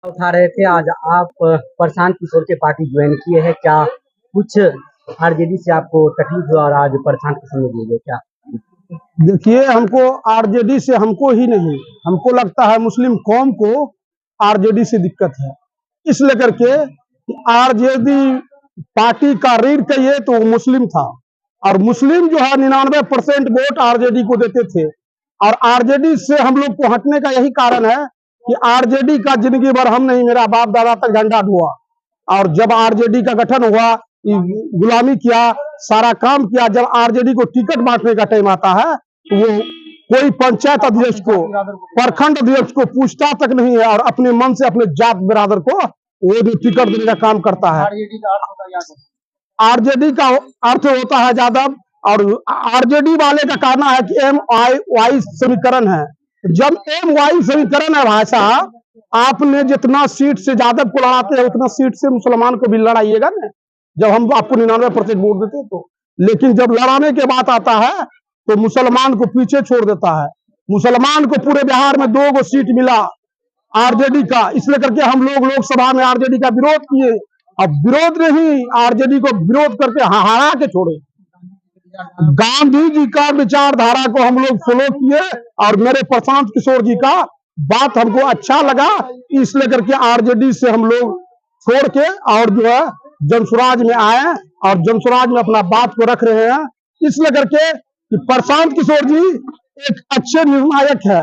उठा रहे थे। आज आप प्रशांत किशोर के पार्टी ज्वाइन किए हैं, क्या कुछ आरजेडी से आपको तकलीफ हुआ और आज प्रशांत किशोर में दिए क्या? देखिए, हमको आरजेडी से हमको ही नहीं, हमको लगता है मुस्लिम कौम को आरजेडी से दिक्कत है। इस लेकर के आरजेडी पार्टी का रीढ़ कहिए तो वो मुस्लिम था और मुस्लिम जो है 99% वोट आरजेडी को देते थे। और आरजेडी से हम लोग को हटने का यही कारण है कि आरजेडी का जिंदगी भर हम नहीं, मेरा बाप दादा तक झंडा ढुआ। और जब आरजेडी का गठन हुआ, गुलामी किया, सारा काम किया, जब आरजेडी को टिकट बांटने का टाइम आता है तो वो कोई पंचायत अध्यक्ष को, प्रखंड अध्यक्ष को पूछता तक नहीं है और अपने मन से अपने जात बिरादर को वो जो टिकट देने का काम करता है। आरजेडी का अर्थ होता है यादव और आरजेडी वाले का कहना है कि MY समीकरण है। जब MY समीकरण है भाई साहब, आपने जितना सीट से यादव को लड़ाते हैं उतना सीट से मुसलमान को भी लड़ाइएगा ना। जब हम आपको 99% वोट देते तो, लेकिन जब लड़ाने के बात आता है तो मुसलमान को पीछे छोड़ देता है। मुसलमान को पूरे बिहार में 2 सीट मिला आरजेडी का, इसलिए करके हम लोग लोकसभा में आरजेडी का विरोध किए। अब विरोध नहीं, आरजेडी को विरोध करके हरा के छोड़े। गांधी जी का विचारधारा को हम लोग फॉलो किए और मेरे प्रशांत किशोर जी का बात हमको अच्छा लगा, इसलिए करके आरजेडी से हम लोग छोड़ के और जो है जनसुराज में आए और जनसुराज में अपना बात को रख रहे हैं। इसलिए करके कि प्रशांत किशोर जी एक अच्छे निर्णायक है,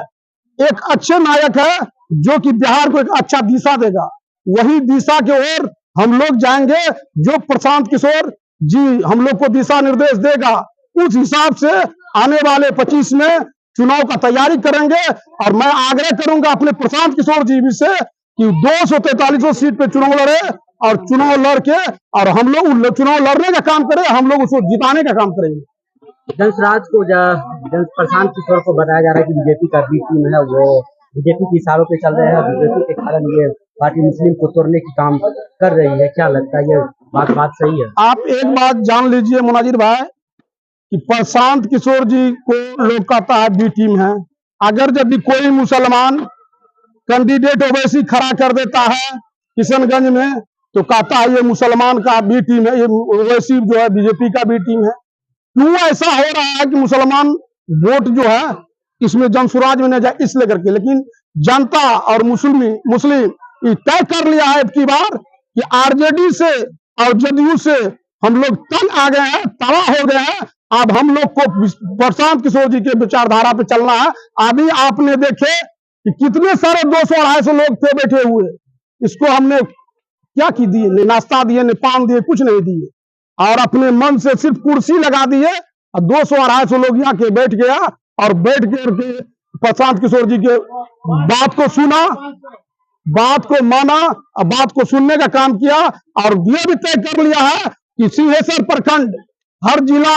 एक अच्छे नायक है जो कि बिहार को एक अच्छा दिशा देगा। वही दिशा के ओर हम लोग जाएंगे जो प्रशांत किशोर जी हम लोग को दिशा निर्देश देगा। उस हिसाब से आने वाले 25 में चुनाव का तैयारी करेंगे। और मैं आग्रह करूंगा अपने प्रशांत किशोर जी से कि 243 सीट पे चुनाव लड़े और चुनाव लड़ के और हम लोग चुनाव लड़ने का काम करें, हम लोग उसको जिताने का काम करेंगे। जनसुराज को प्रशांत किशोर को बताया जा रहा है कि बीजेपी का बी टीम है, वो बीजेपी के इशारों पे चल रहे हैं। बीजेपी के कारण ये पार्टी मुस्लिम को तोड़ने की काम कर रही है, क्या लगता है ये बात सही है? आप एक बात जान लीजिए मुनाजिर भाई कि प्रशांत किशोर जी को लोग कहता है बी टीम है। अगर यदि कोई मुसलमान कैंडिडेट ओवैसी खड़ा कर देता है किशनगंज में तो कहता है ये मुसलमान का बी टीम है, ये ओवैसी जो है बीजेपी का बी टीम है। क्यों ऐसा हो रहा है कि मुसलमान वोट जो है इसमें जनसुराज में न जाए इसलिए करके। लेकिन जनता और मुस्लिम तय कर लिया है की बार कि आरजेडी से और जदयू से हम लोग तंग आ गए हैं, तबाह हो गए हैं। अब हम लोग को प्रशांत किशोर जी के विचारधारा पे चलना है। अभी आपने देखे कि कितने सारे 200-250 लोग थे बैठे हुए, इसको हमने क्या की दिए, न नाश्ता दिए, न पान दिए, कुछ नहीं दिए और अपने मन से सिर्फ कुर्सी लगा दिए और 200-250 लोग यहाँ के बैठ गया और बैठ के प्रशांत किशोर जी के बात को सुना, बात को माना और बात को सुनने का काम किया। और ये भी तय कर लिया है कि सिंहेश्वर प्रखंड, हर जिला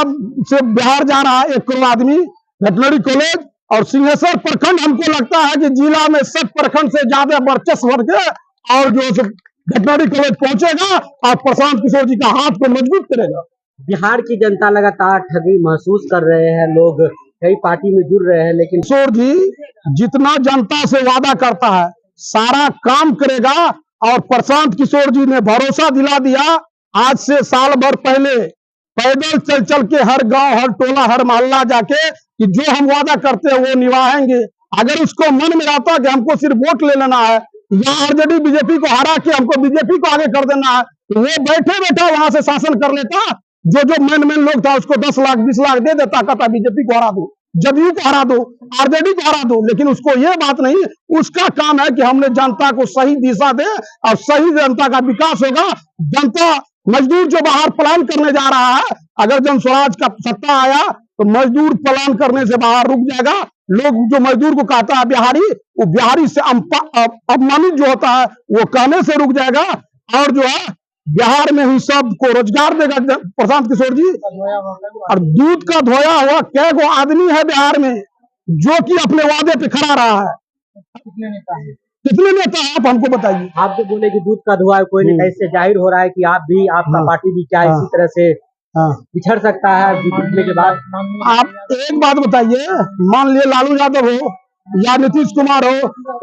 से बिहार जा रहा है 1 करोड़ आदमी वेटनरी कॉलेज, और सिंहेश्वर प्रखंड हमको लगता है कि जिला में सब प्रखंड से ज्यादा वर्चस्व भर के और जो वेटनरी कॉलेज पहुंचेगा और प्रशांत किशोर जी का हाथ को मजबूत करेगा। बिहार की जनता लगातार ठगी महसूस कर रहे हैं, लोग कई पार्टी में जुड़ रहे हैं, लेकिन किशोर जी जितना जनता से वादा करता है सारा काम करेगा। और प्रशांत किशोर जी ने भरोसा दिला दिया आज से साल भर पहले पैदल चल के हर गांव, हर टोला, हर मोहल्ला जाके कि जो हम वादा करते हैं वो निभाएंगे। अगर उसको मन में आता कि हमको सिर्फ वोट ले लेना है या आरजेडी बीजेपी को हरा के हमको बीजेपी को आगे कर देना है, तो वो बैठे बैठा वहां से शासन कर लेता। जो मेन लोग था उसको 10 लाख 20 लाख दे देता, कहता बीजेपी को हरा दो, जदयू को हरा दो, आरजेडी को हरा दो। लेकिन उसको ये बात नहीं, उसका काम है कि हमने जनता को सही दिशा दे और सही जनता का विकास होगा। जनता मजदूर जो बाहर पलायन करने जा रहा है, अगर जनसुराज का सत्ता आया तो मजदूर पलायन करने से बाहर रुक जाएगा। लोग जो मजदूर को कहता है बिहारी, वो बिहारी से अपमानित जो होता है वो कहने से रुक जाएगा। और जो है बिहार में ही सबको रोजगार देगा प्रशांत किशोर जी। और दूध का धोया हुआ कै गो आदमी है बिहार में जो कि अपने वादे पे खड़ा रहा है? कितने नेता आप हमको बताइए। आप जो बोले कि दूध का धुआं, कोई नेता, इससे जाहिर हो रहा है कि आप भी, आपका पार्टी भी क्या इसी तरह से बिछड़ सकता है जीतने के बाद? आप एक बात बताइए, मान लिए लालू यादव हो या नीतीश कुमार हो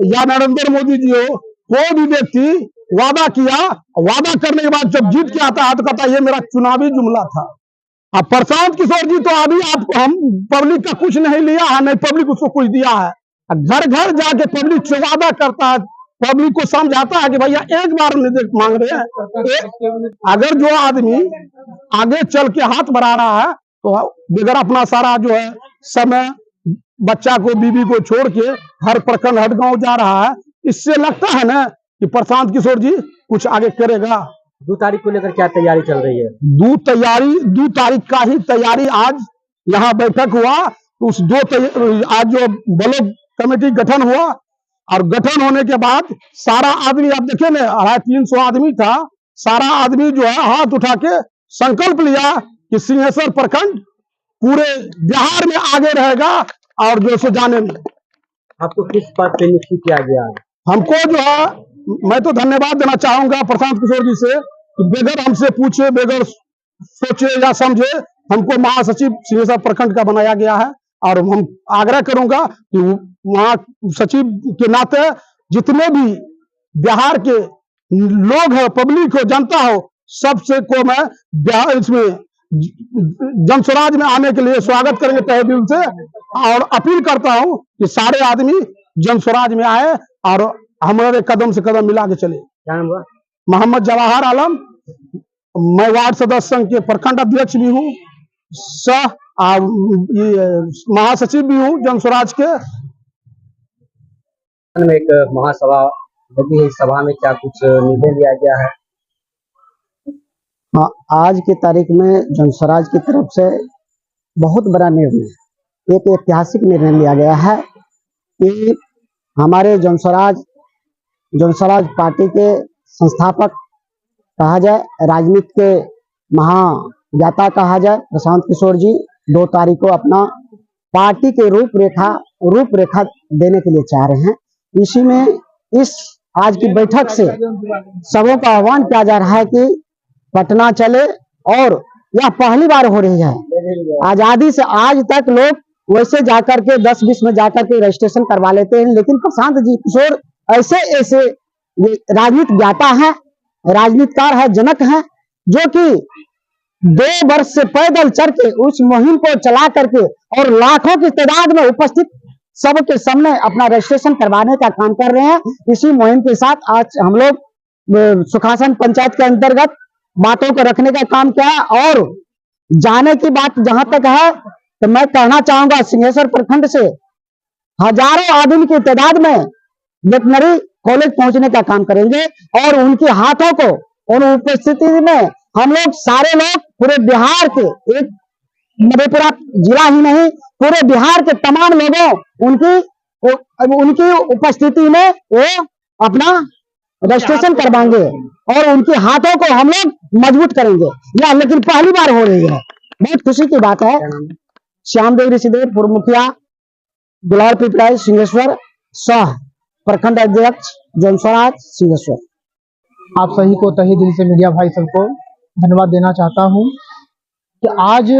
या नरेंद्र मोदी जी हो, कोई भी व्यक्ति वादा किया, वादा करने के बाद जब जीत के आता है तो कहता है ये मेरा चुनावी जुमला था। अब प्रशांत किशोर जी तो अभी हम पब्लिक का कुछ नहीं लिया है, नहीं पब्लिक उसको कुछ दिया है। घर घर जाके पब्लिक से वादा करता है, पब्लिक को समझाता है कि भैया एक बार निर्देश मांग रहे हैं। अगर जो आदमी आगे चल के हाथ बढ़ा रहा है तो बगैर अपना सारा जो है समय बच्चा को बीबी को छोड़ के हर प्रखंड हर गांव जा रहा है, इससे लगता है ना कि प्रशांत किशोर जी कुछ आगे करेगा। 2 तारीख को लेकर क्या तैयारी चल रही है? 2 तारीख का ही तैयारी, आज यहाँ बैठक हुआ तो उस आज जो ब्लॉक कमेटी गठन हुआ और गठन होने के बाद सारा आदमी, आप देखे ना 250-300 आदमी था, सारा आदमी जो है हाथ उठा के संकल्प लिया कि सिंहेश्वर प्रखंड पूरे बिहार में आगे रहेगा और जो सो जाने में। आपको किस पद पे नियुक्त किया गया है? हमको जो है, मैं तो धन्यवाद देना चाहूंगा प्रशांत किशोर जी से कि बगैर हमसे पूछे, बगैर सोचे या समझे हमको महासचिव सिंहेश्वर प्रखंड का बनाया गया है। और हम आग्रह करूंगा कि महासचिव के नाते जितने भी बिहार के लोग हैं, पब्लिक हो, जनता हो, सबसे को मैं बिहार इसमें जन स्वराज में आने के लिए स्वागत करेंगे तहे दिल से, और अपील करता हूं कि सारे आदमी जन स्वराज में आए और हमारे कदम से कदम मिला के चले। क्या नाम हुआ? मोहम्मद जवाहर आलम, मैं वार्ड सदस्य संघ के प्रखंड अध्यक्ष भी हूँ, सह महासचिव भी हूँ जन स्वराज के। एक महासभा लगी है, इस सभा में क्या कुछ निर्णय लिया गया है? हाँ, आज की तारीख में जन स्वराज की तरफ से बहुत बड़ा निर्णय, एक ऐतिहासिक निर्णय लिया गया है कि हमारे जन स्वराज पार्टी के संस्थापक कहा जाए, राजनीति के महाज्ञाता कहा जाए, प्रशांत किशोर जी 2 तारीख को अपना पार्टी के रूपरेखा देने के लिए चाह रहे हैं। इसी में इस आज की बैठक से सबों का आह्वान किया जा रहा है कि पटना चले, और यह पहली बार हो रही है। आजादी से आज तक लोग वैसे जाकर के 10-20 में जाकर के रजिस्ट्रेशन करवा लेते हैं, लेकिन प्रशांत जी किशोर ऐसे राजनीति ज्ञाता है, राजनीतिकार है, जनक है, जो कि 2 वर्ष से पैदल चल के उस मुहिम को चला करके और लाखों की तादाद में उपस्थित सबके सामने अपना रजिस्ट्रेशन करवाने का काम कर रहे हैं। इसी मुहिम के साथ आज हम लोग सुखासन पंचायत के अंतर्गत बातों को रखने का काम किया। और जाने की बात जहां तक है तो मैं कहना चाहूंगा सिंहेश्वर प्रखंड से हजारों आदमी की तादाद में वेटनरी कॉलेज पहुंचने का काम करेंगे, और उनके हाथों को उन उपस्थिति में हम लोग सारे लोग पूरे बिहार के, एक मधेपुरा जिला ही नहीं पूरे बिहार के तमाम लोगों उनकी उपस्थिति में वो अपना रजिस्ट्रेशन करवाएंगे और उनके हाथों को हम लोग मजबूत करेंगे। यह लेकिन पहली बार हो रही है, बहुत खुशी की बात है। श्यामदेव ऋषिदेव, पूर्व मुखिया दुलार पिपराई सिंहेश्वर, सह प्रखंड अध्यक्ष जन स्वराज सिंहेश्वर। आप सभी को तहे दिल से मीडिया भाई सबको धन्यवाद देना चाहता हूं कि आज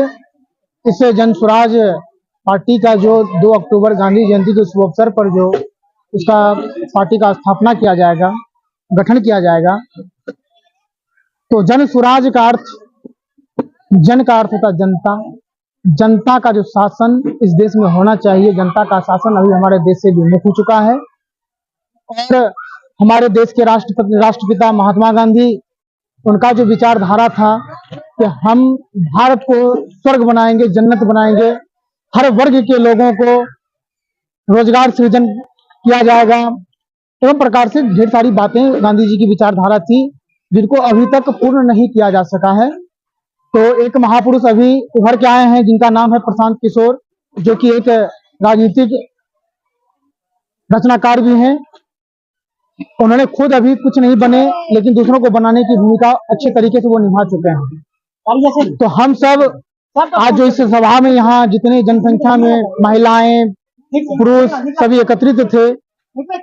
इस जन स्वराज पार्टी का जो 2 अक्टूबर गांधी जयंती के शुभ अवसर पर जो उसका पार्टी का स्थापना किया जाएगा, गठन किया जाएगा, तो जन स्वराज का अर्थ, जन का अर्थ होता जनता, जनता का जो शासन इस देश में होना चाहिए, जनता का शासन अभी हमारे देश से विमुख हो चुका है। और हमारे देश के राष्ट्रपिता महात्मा गांधी, उनका जो विचारधारा था कि हम भारत को स्वर्ग बनाएंगे, जन्नत बनाएंगे, हर वर्ग के लोगों को रोजगार सृजन किया जाएगा, एवं प्रकार से ढेर सारी बातें गांधी जी की विचारधारा थी जिनको अभी तक पूर्ण नहीं किया जा सका है। तो एक महापुरुष अभी उभर के आए हैं जिनका नाम है प्रशांत किशोर, जो कि एक राजनीतिक रचनाकार भी हैं। उन्होंने खुद अभी कुछ नहीं बने, लेकिन दूसरों को बनाने की भूमिका अच्छे तरीके से वो निभा चुके हैं। तो हम सब आज जो इस सभा में यहाँ जितने जनसंख्या में महिलाएं, पुरुष सभी एकत्रित थे,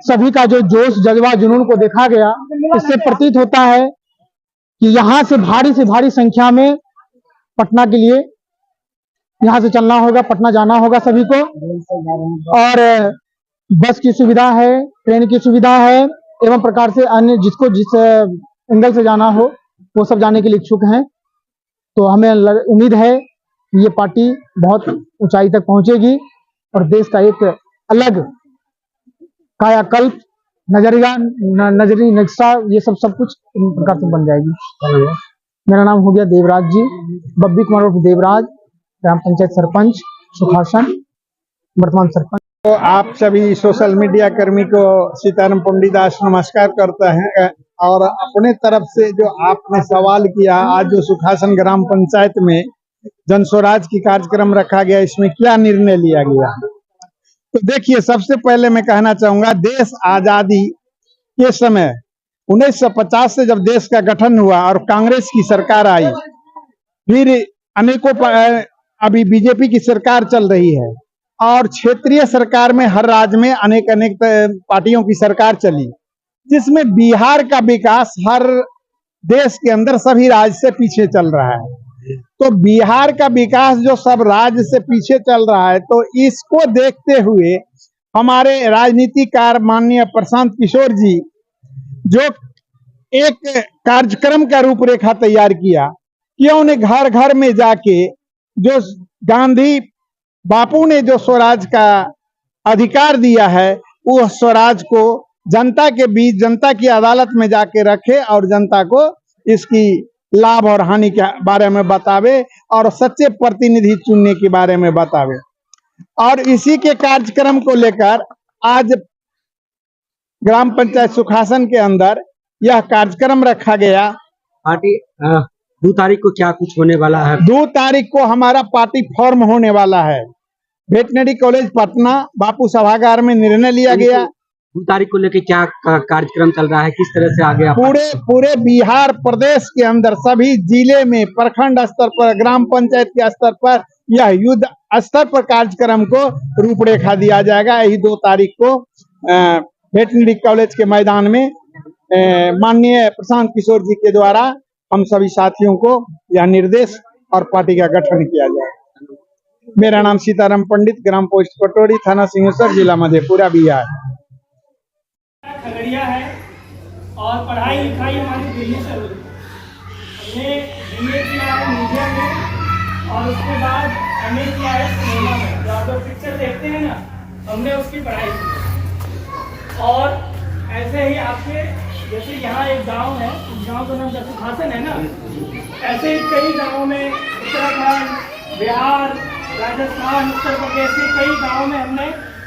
सभी का जो जोश, जज्बा, जुनून को देखा गया, इससे प्रतीत होता है कि यहाँ से भारी संख्या में पटना के लिए यहाँ से चलना होगा, पटना जाना होगा सभी को। और बस की सुविधा है, ट्रेन की सुविधा है, एवं प्रकार से अन्य जिसको जिस एंगल से जाना हो वो सब जाने के लिए इच्छुक हैं। तो हमें उम्मीद है कि ये पार्टी बहुत ऊंचाई तक पहुंचेगी और देश का एक अलग कायाकल्प नजरी नक्शा ये सब कुछ इन प्रकार से बन जाएगी। मेरा नाम हो गया देवराज जी, बब्बी कुमार उर्फ देवराज, ग्राम पंचायत सरपंच सुखासन, वर्तमान सरपंच। तो आप सभी सोशल मीडिया कर्मी को सीताराम पंडित दास नमस्कार करता है और अपने तरफ से जो आपने सवाल किया, आज जो सुखासन ग्राम पंचायत में जन स्वराज की कार्यक्रम रखा गया, इसमें क्या निर्णय लिया गया? तो देखिए, सबसे पहले मैं कहना चाहूंगा, देश आजादी के समय 1950 से जब देश का गठन हुआ और कांग्रेस की सरकार आई, फिर अनेकों अभी बीजेपी की सरकार चल रही है और क्षेत्रीय सरकार में हर राज्य में अनेक पार्टियों की सरकार चली, जिसमें बिहार का विकास हर देश के अंदर सभी राज्य से पीछे चल रहा है। तो बिहार का विकास जो सब राज्य से पीछे चल रहा है, तो इसको देखते हुए हमारे राजनीतिकार माननीय प्रशांत किशोर जी जो एक कार्यक्रम का रूपरेखा तैयार किया कि उन्हें घर घर में जाके जो गांधी बापू ने जो स्वराज का अधिकार दिया है, वो स्वराज को जनता के बीच, जनता की अदालत में जाके रखे और जनता को इसकी लाभ और हानि के बारे में बतावे और सच्चे प्रतिनिधि चुनने के बारे में बतावे। और इसी के कार्यक्रम को लेकर आज ग्राम पंचायत सुखासन के अंदर यह कार्यक्रम रखा गया। पार्टी 2 तारीख को क्या कुछ होने वाला है? 2 तारीख को हमारा पार्टी फॉर्म होने वाला है। वेटनरी कॉलेज पटना बापू सभागार में निर्णय लिया गया। 2 तारीख को लेके क्या कार्यक्रम चल रहा है, किस तरह से आगे? पूरे बिहार प्रदेश के अंदर सभी जिले में, प्रखंड स्तर पर, ग्राम पंचायत के स्तर पर यह युद्ध स्तर पर कार्यक्रम को रूपरेखा दिया जाएगा। यही 2 तारीख को वेटनरी कॉलेज के मैदान में माननीय प्रशांत किशोर जी के द्वारा हम सभी साथियों को यह निर्देश और पार्टी का गठन किया जाएगा। मेरा नाम सीताराम पंडित, ग्राम पोस्ट पटोरी, थाना सिंहेश्वर, जिला मधेपुरा, बिहार। खगड़िया है और पढ़ाई लिखाई हमारी दिल्ली से हुई। हमने BA किया है मीडिया में और उसके बाद MA किया है सिनेमा में। जो आप लोग पिक्चर देखते हैं ना, हमने उसकी पढ़ाई की। और ऐसे ही आपके जैसे यहाँ एक गांव है, उस गांव का नाम सुखासन है ना, ऐसे ही कई गाँव में उत्तराखंड, बिहार, राजस्थान, उत्तर प्रदेश के कई गाँव में हमने,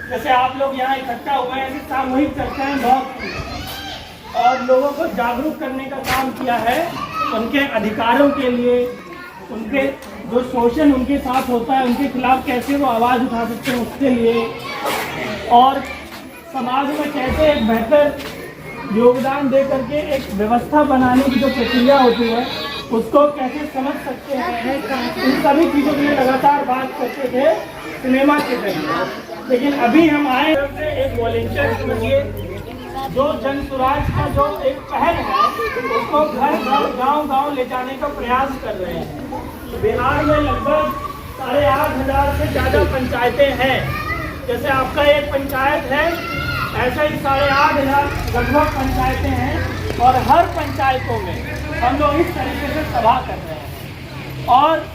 जैसे आप लोग यहाँ इकट्ठा हुए हैं, ऐसी सामूहिक चर्चाएं बहुत की और लोगों को जागरूक करने का काम किया है उनके अधिकारों के लिए, उनके जो शोषण उनके साथ होता है उनके खिलाफ कैसे वो आवाज़ उठा सकते हैं उसके लिए, और समाज में कैसे एक बेहतर योगदान दे करके एक व्यवस्था बनाने की जो प्रक्रिया होती है उसको कैसे समझ सकते हैं, इन सभी चीज़ों के लिए लगातार बात करते थे सिनेमा के जरिए। लेकिन अभी हम आए एक वॉलंटियर समझिए, जो जन स्वराज का जो एक पहल है उसको घर घर, गांव-गांव ले जाने का प्रयास कर रहे हैं। बिहार में लगभग 8,500 से ज़्यादा पंचायतें हैं। जैसे आपका एक पंचायत है, ऐसे ही 8,500 लगभग पंचायतें हैं और हर पंचायतों में हम लोग इस तरीके से सभा कर रहे हैं। और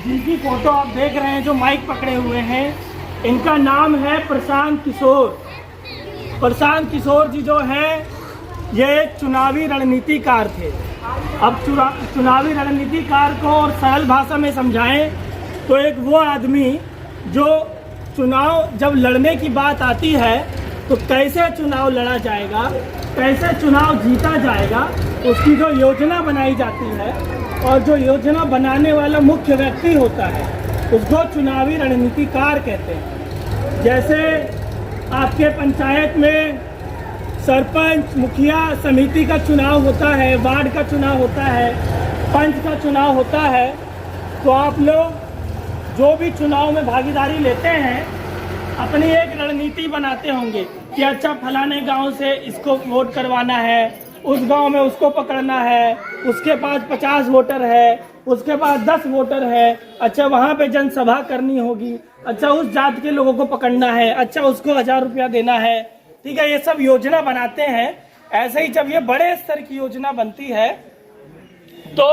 जिनकी फोटो आप देख रहे हैं जो माइक पकड़े हुए हैं, इनका नाम है प्रशांत किशोर। प्रशांत किशोर जी जो है ये चुनावी रणनीतिकार थे। अब चुनावी रणनीतिकार को और सरल भाषा में समझाएं तो एक वो आदमी जो चुनाव जब लड़ने की बात आती है तो कैसे चुनाव लड़ा जाएगा, कैसे चुनाव जीता जाएगा, उसकी जो योजना बनाई जाती है और जो योजना बनाने वाला मुख्य व्यक्ति होता है उसको चुनावी रणनीतिकार कहते हैं। जैसे आपके पंचायत में सरपंच, मुखिया समिति का चुनाव होता है, वार्ड का चुनाव होता है, पंच का चुनाव होता है, तो आप लोग जो भी चुनाव में भागीदारी लेते हैं अपनी एक रणनीति बनाते होंगे कि अच्छा फलाने गांव से इसको वोट करवाना है, उस गांव में उसको पकड़ना है, उसके पास 50 वोटर है, उसके पास 10 वोटर है, अच्छा वहाँ पे जनसभा करनी होगी, अच्छा उस जात के लोगों को पकड़ना है, अच्छा उसको 1000 रुपया देना है। ठीक है, ये सब योजना बनाते हैं। ऐसे ही जब ये बड़े स्तर की योजना बनती है तो